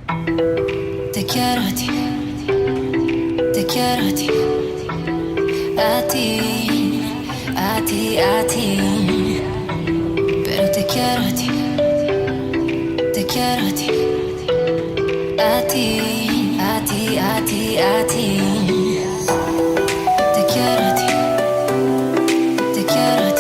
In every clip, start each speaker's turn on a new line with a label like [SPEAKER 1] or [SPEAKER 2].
[SPEAKER 1] Te quiero a ti, te quiero a ti, a ti, a ti, a ti. Pero te quiero a ti, te quiero a ti, a ti, a ti, a ti, a ti. Te quiero a ti, te quiero a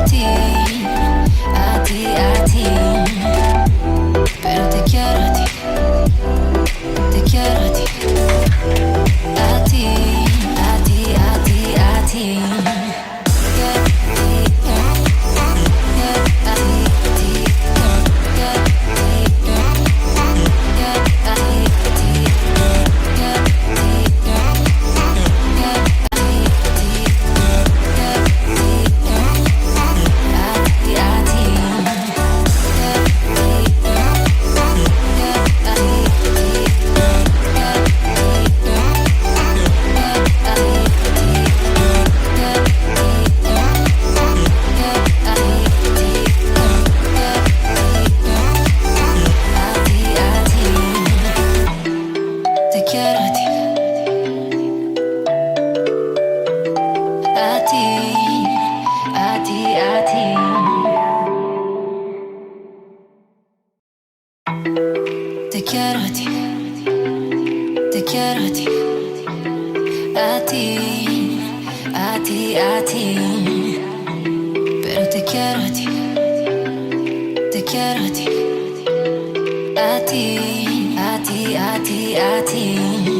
[SPEAKER 1] ti, a ti, a ti, a ti. Pero te quiero a ti, te quiero a ti, a ti, a ti, a ti, a ti. Te quiero a ti, te quiero a ti, a ti, a ti, a ti. Pero te quiero a ti, te quiero a ti, a ti, a ti, a ti, a ti.